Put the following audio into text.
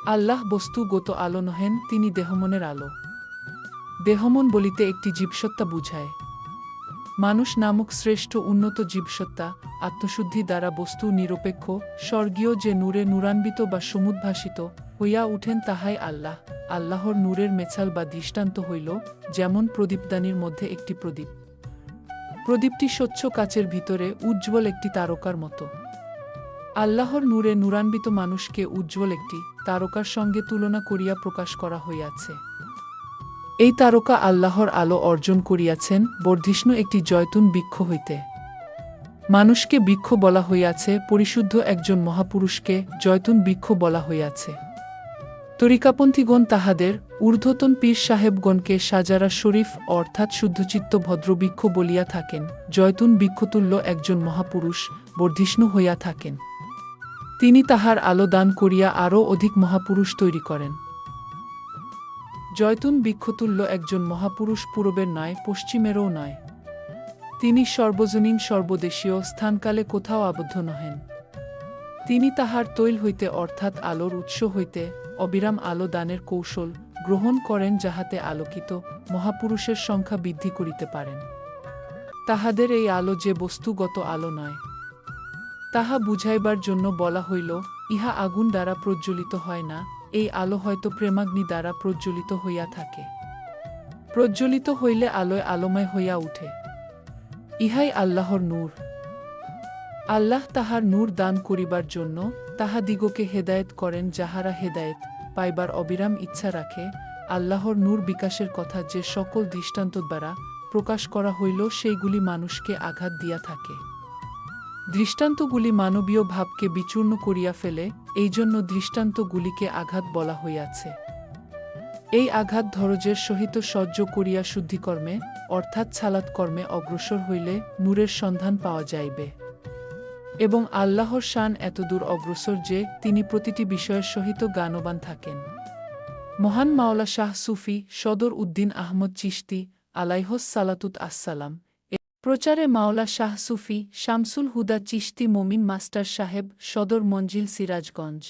আল্লাহ বস্তুগত আলো নহেন, তিনি দেহমনের আলো। দেহমন বলিতে একটি জীবসত্তা বুঝায়। মানুষ নামক শ্রেষ্ঠ উন্নত জীবসত্তা আত্মশুদ্ধি দ্বারা বস্তু নিরপেক্ষ স্বর্গীয় যে নূরে নূরান্বিত বা সমুদ্ভাসিত হইয়া উঠেন, তাহাই আল্লাহ। আল্লাহর নূরের মেছাল বা দৃষ্টান্ত হইল যেমন প্রদীপদানির মধ্যে একটি প্রদীপ। প্রদীপটি স্বচ্ছ কাচের ভিতরে উজ্জ্বল একটি তারকার মতো। আল্লাহর নূরে নূরান্বিত মানুষকে উজ্জ্বল একটি তারকার সঙ্গে তুলনা করিয়া প্রকাশ করা হইয়াছে। এই তারকা আল্লাহর আলো অর্জন করিয়াছেন বর্ধিষ্ণু একটি জয়তুন বৃক্ষ হইতে। মানুষকে বৃক্ষ বলা হইয়াছে, পরিশুদ্ধ একজন মহাপুরুষকে জয়তুন বৃক্ষ বলা হইয়াছে। তরিকাপন্থীগণ তাহাদের ঊর্ধ্বতন পীর সাহেবগণকে সাজারা শরীফ অর্থাৎ শুদ্ধচিত্ত ভদ্রবৃক্ষ বলিয়া থাকেন। জয়তুন বৃক্ষতুল্য একজন মহাপুরুষ বর্ধিষ্ণু হইয়া থাকেন। তিনি তাহার আলো দান করিয়া আরও অধিক মহাপুরুষ তৈরি করেন। জয়তুন বৃক্ষতুল্য একজন মহাপুরুষ পূরবের নয়, পশ্চিমেরও নয়। তিনি সর্বজনীন সর্বদেশীয়, স্থানকালে কোথাও আবদ্ধ নহেন। তিনি তাহার তৈল হইতে অর্থাৎ আলোর উৎস হইতে অবিরাম আলো দানের কৌশল গ্রহণ করেন, যাহাতে আলোকিত মহাপুরুষের সংখ্যা বৃদ্ধি করিতে পারেন। তাহাদের এই আলো যে বস্তুগত আলো নয়, তাহা বুঝাইবার জন্য বলা হইল, ইহা আগুন দ্বারা প্রজ্বলিত হয় না, এই আলো হয়তো প্রেমাগ্নি দ্বারা প্রজ্বলিত হইয়া থাকে। প্রজ্বলিত হইলে আলোয় আলোময় হইয়া উঠে। ইহাই আল্লাহর নূর। আল্লাহ তাহার নূর দান করিবার জন্য তাহাদিগকে হেদায়েত করেন, যাহারা হেদায়েত পাইবার অবিরাম ইচ্ছা রাখে। আল্লাহর নূর বিকাশের কথা যে সকল দৃষ্টান্ত দ্বারা প্রকাশ করা হইল, সেইগুলি মানুষকে আঘাত দিয়া থাকে। দৃষ্টান্তগুলি মানবীয় ভাবকে বিচূর্ণ করিয়া ফেলে, এই জন্য দৃষ্টান্তগুলিকে আঘাত বলা হইয়াছে। এই আঘাত ধৈর্যের সহিত সহ্য করিয়া শুদ্ধিকর্মে অর্থাৎ ছালাত কর্মে অগ্রসর হইলে নূরের সন্ধান পাওয়া যাইবে। এবং আল্লাহর শান এতদূর অগ্রসর যে তিনি প্রতিটি বিষয়ের সহিত জ্ঞানবান থাকেন। মহান মাওলা শাহ সুফি সদর উদ্দিন আহমদ চিশতি আলাইহস সালাতুত আসসালাম প্রচারে মাওলা শাহ সুফি শামসুল হুদা চিশতি মমিন মাস্টার সাহেব, সদর মঞ্জিল, সিরাজগঞ্জ।